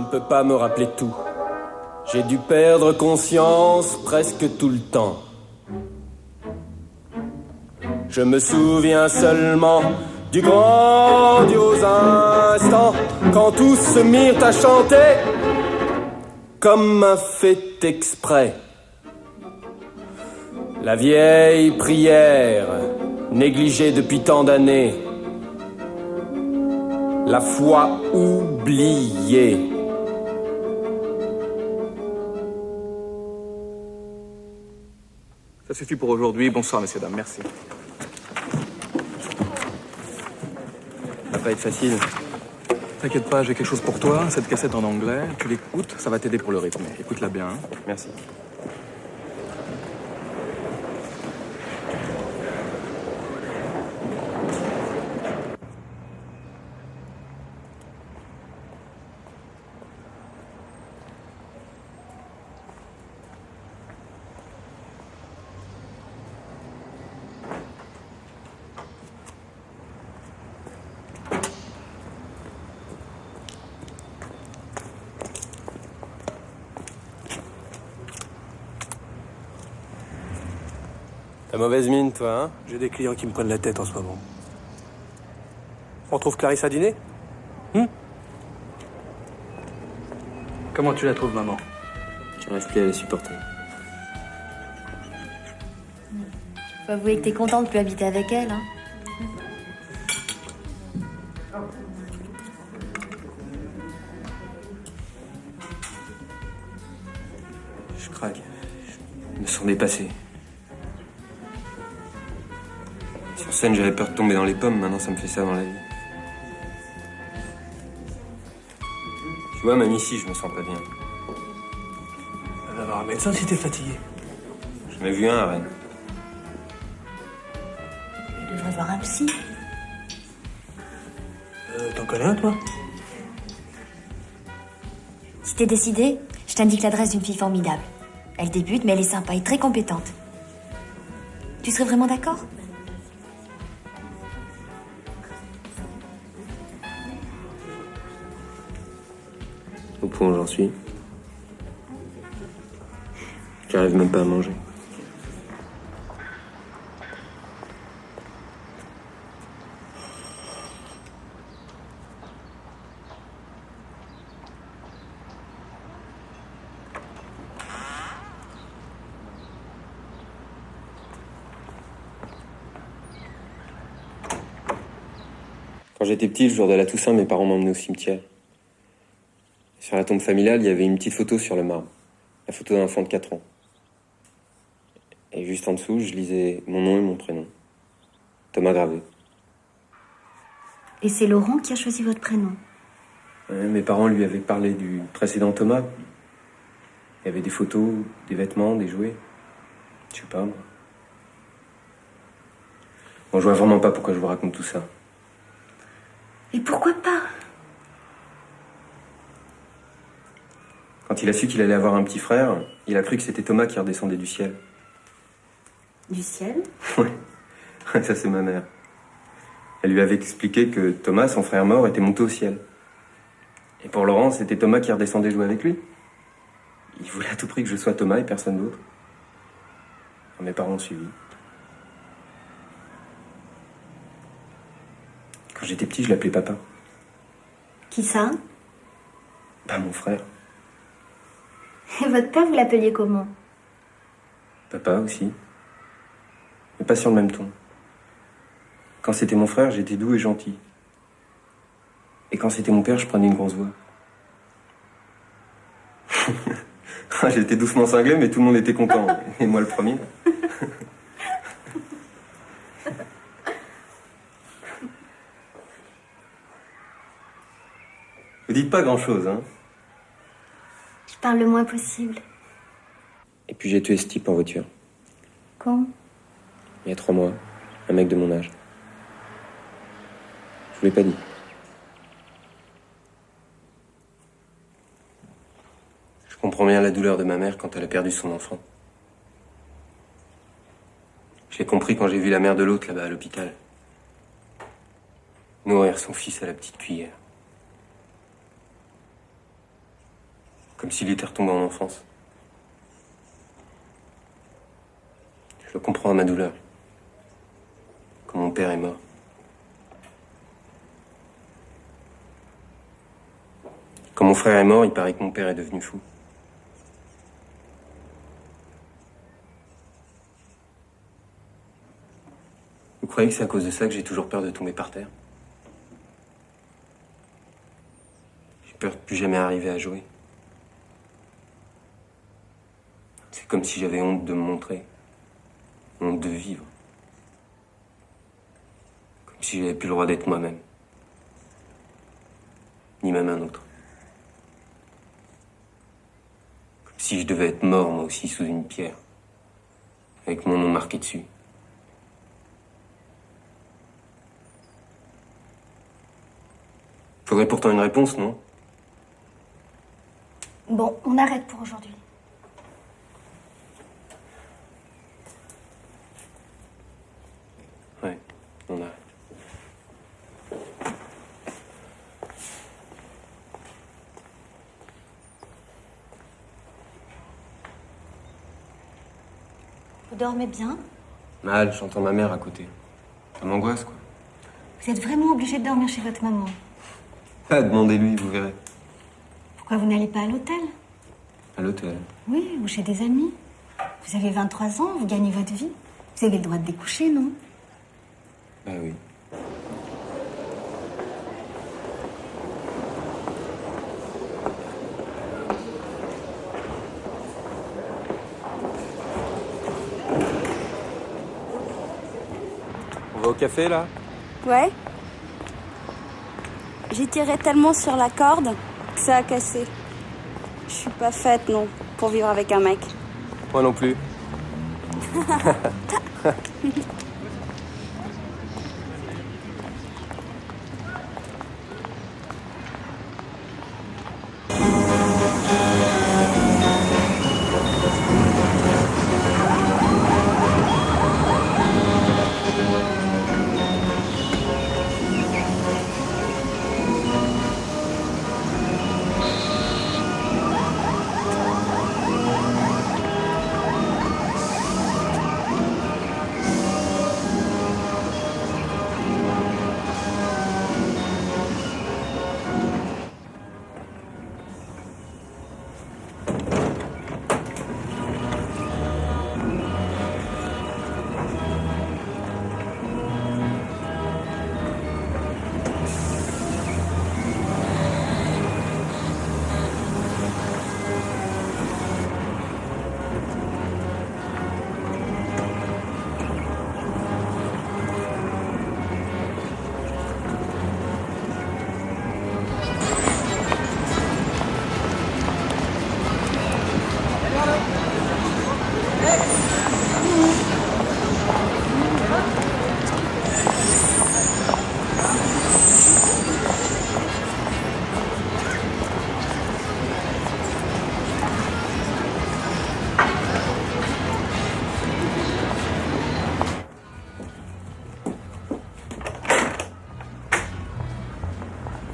peux pas me rappeler tout. J'ai dû perdre conscience presque tout le temps. Je me souviens seulement du grandiose instant quand tous se mirent à chanter comme un fait exprès. La vieille prière, négligée depuis tant d'années. La foi oubliée. Ça suffit pour aujourd'hui. Bonsoir, messieurs, dames. Merci. Ça va pas être facile. T'inquiète pas, j'ai quelque chose pour toi. Cette cassette en anglais, tu l'écoutes, ça va t'aider pour le rythme. Écoute-la bien. Hein. Merci. T'as mauvaise mine, toi, hein? J'ai des clients qui me prennent la tête en ce moment. On retrouve Clarisse à dîner? Comment tu la trouves, maman? J'arrive plus à la supporter. Faut avouer que t'es content de plus habiter avec elle, hein. Je craque. Je me sens dépassé. Sur scène, j'avais peur de tomber dans les pommes. Maintenant, ça me fait ça dans la vie. Tu vois, même ici, je me sens pas bien. Va voir un médecin si t'es fatigué. J'en ai vu un à Rennes. Tu devrais voir un psy. T'en connais un, toi? Si t'es décidé, je t'indique l'adresse d'une fille formidable. Elle débute, mais elle est sympa et très compétente. Tu serais vraiment d'accord? Au point où j'en suis. J'arrive même pas à manger. Quand j'étais petit, le jour de la Toussaint, mes parents m'emmenaient au cimetière. Sur la tombe familiale, il y avait une petite photo sur le marbre. La photo d'un enfant de 4 ans. Et juste en dessous, je lisais mon nom et mon prénom. Thomas Gravé. Et c'est Laurent qui a choisi votre prénom. Mes parents lui avaient parlé du précédent Thomas. Il y avait des photos, des vêtements, des jouets. Je sais pas, moi. Bon, je vois vraiment pas pourquoi je vous raconte tout ça. Et pourquoi pas? Quand il a su qu'il allait avoir un petit frère, il a cru que c'était Thomas qui redescendait du ciel. Du ciel? Ouais, ça c'est ma mère. Elle lui avait expliqué que Thomas, son frère mort, était monté au ciel. Et pour Laurent, c'était Thomas qui redescendait jouer avec lui. Il voulait à tout prix que je sois Thomas et personne d'autre. Alors, mes parents ont suivi. Quand j'étais petit, je l'appelais papa. Qui ça? Pas mon frère. Et votre père, vous l'appeliez comment? Papa aussi. Mais pas sur le même ton. Quand c'était mon frère, j'étais doux et gentil. Et quand c'était mon père, je prenais une grosse voix. J'étais doucement cinglé, mais tout le monde était content. Et moi le premier. Vous dites pas grand-chose, hein? Je parle le moins possible. Et puis j'ai tué ce type en voiture. Quand? Il y a 3 mois. Un mec de mon âge. Je vous l'ai pas dit. Je comprends bien la douleur de ma mère quand elle a perdu son enfant. J'ai compris quand j'ai vu la mère de l'autre là-bas à l'hôpital. Nourrir son fils à la petite cuillère. Comme s'il était retombé en enfance. Je le comprends à ma douleur. Quand mon père est mort. Quand mon frère est mort, il paraît que mon père est devenu fou. Vous croyez que c'est à cause de ça que j'ai toujours peur de tomber par terre? J'ai peur de plus jamais arriver à jouer. C'est comme si j'avais honte de me montrer. Honte de vivre. Comme si j'avais plus le droit d'être moi-même. Ni même un autre. Comme si je devais être mort, moi aussi, sous une pierre. Avec mon nom marqué dessus. Faudrait pourtant une réponse, non? Bon, on arrête pour aujourd'hui. Ouais, on arrête. Vous dormez bien? Mal, j'entends ma mère à côté. Ça m'angoisse, quoi. Vous êtes vraiment obligé de dormir chez votre maman. Ah, demandez-lui, vous verrez. Pourquoi vous n'allez pas à l'hôtel? À l'hôtel. Oui, ou chez des amis. Vous avez 23 ans, vous gagnez votre vie. Vous avez le droit de découcher, non? Bah oui. On va au café, là? Ouais. J'ai tiré tellement sur la corde que ça a cassé. Je suis pas faite, non, pour vivre avec un mec. Moi non plus.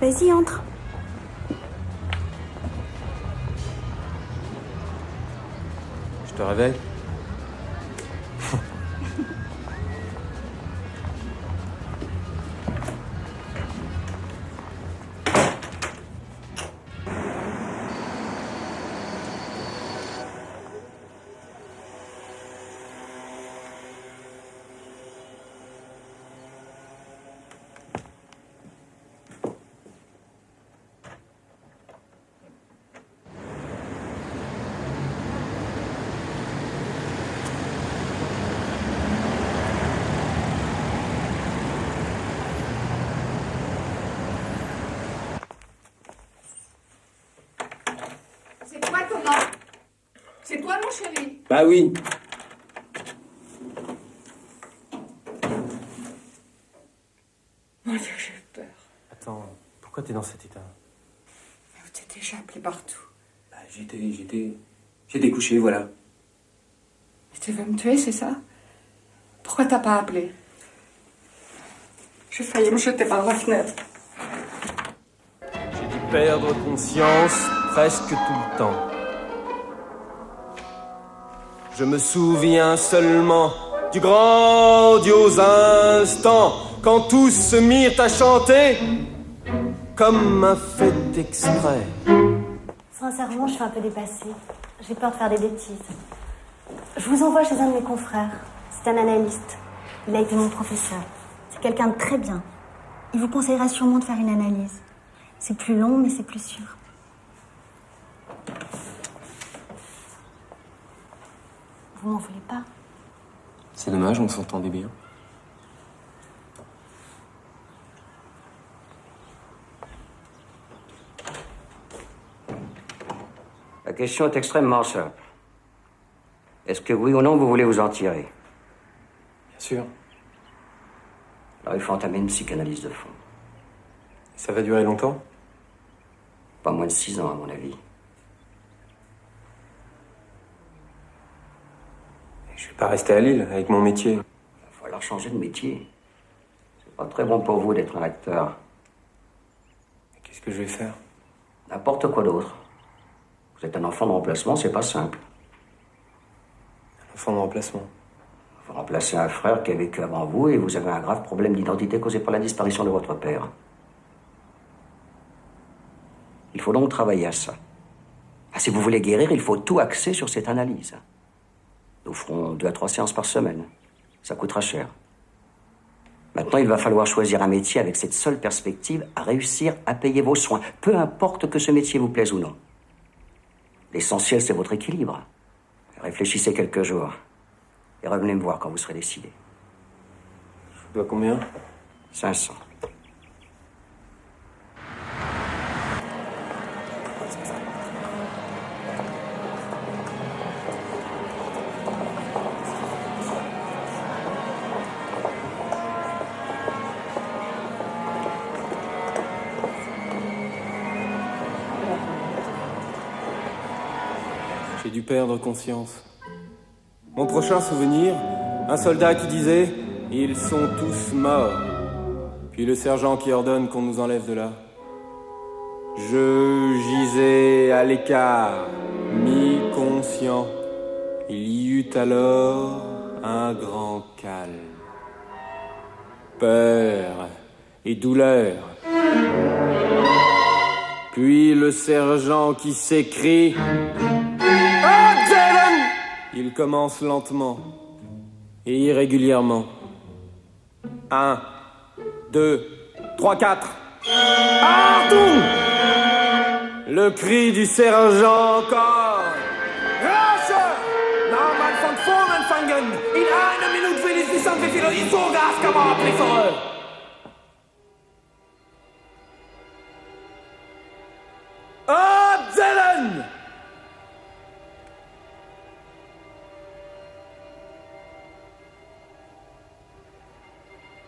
Vas-y, entre. Je te réveille? C'est toi, Thomas? C'est toi, mon chéri? Bah oui. Mon Dieu, j'ai peur. Attends, pourquoi t'es dans cet état? Vous t'es déjà appelé partout. Bah, j'étais couché, voilà. Et tu veux me tuer, c'est ça? Pourquoi t'as pas appelé? J'ai failli me jeter par la fenêtre. J'ai dû perdre conscience presque tout le temps. Je me souviens seulement du grandiose instant quand tous se mirent à chanter comme un fait exprès. Sincèrement, je suis un peu dépassée. J'ai peur de faire des bêtises. Je vous envoie chez un de mes confrères. C'est un analyste. Il a été mon professeur. C'est quelqu'un de très bien. Il vous conseillera sûrement de faire une analyse. C'est plus long, mais c'est plus sûr. Vous m'en voulez pas? C'est dommage, on s'entendait bien. La question est extrêmement simple. Est-ce que oui ou non vous voulez vous en tirer? Bien sûr. Alors il faut entamer une psychanalyse de fond. Ça va durer longtemps? Pas moins de 6 ans à mon avis. Je vais pas rester à Lille avec mon métier. Il va falloir changer de métier. C'est pas très bon pour vous d'être un acteur. Qu'est-ce que je vais faire? N'importe quoi d'autre. Vous êtes un enfant de remplacement, c'est pas simple. Un enfant de remplacement. Vous remplacez un frère qui a vécu avant vous et vous avez un grave problème d'identité causé par la disparition de votre père. Il faut donc travailler à ça. Ah, si vous voulez guérir, il faut tout axer sur cette analyse. Nous ferons 2 à 3 séances par semaine. Ça coûtera cher. Maintenant, il va falloir choisir un métier avec cette seule perspective à réussir à payer vos soins, peu importe que ce métier vous plaise ou non. L'essentiel, c'est votre équilibre. Réfléchissez quelques jours et revenez me voir quand vous serez décidé. Je vous dois combien? 500. J'ai dû perdre conscience. Mon prochain souvenir, un soldat qui disait « Ils sont tous morts ». Puis le sergent qui ordonne qu'on nous enlève de là. Je gisais à l'écart, mi-conscient. Il y eut alors un grand calme. Peur et douleur. Puis le sergent qui s'écrie « Il commence lentement et irrégulièrement. 1, 2, 3, 4. Achtung! Le cri du sergent encore. Rache! Normal von vorn anfangen. In einer Minute will ich wissen, wie viel Isogas kann man abliefern. Abzählen!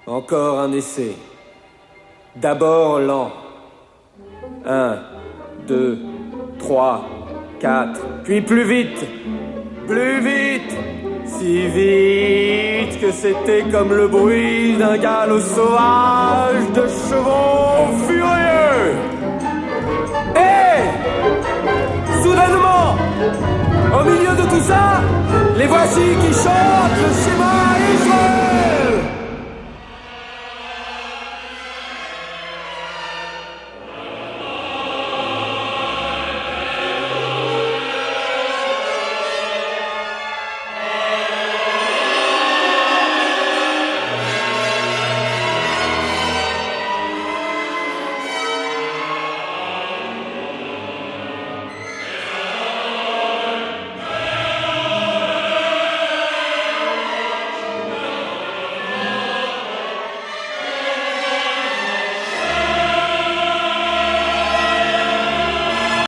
Encore un essai. D'abord lent. 1, 2, 3, 4. Puis plus vite. Plus vite. Si vite que c'était comme le bruit d'un galop sauvage de chevaux furieux. Et soudainement, au milieu de tout ça, les voici qui chantent le schéma Israël.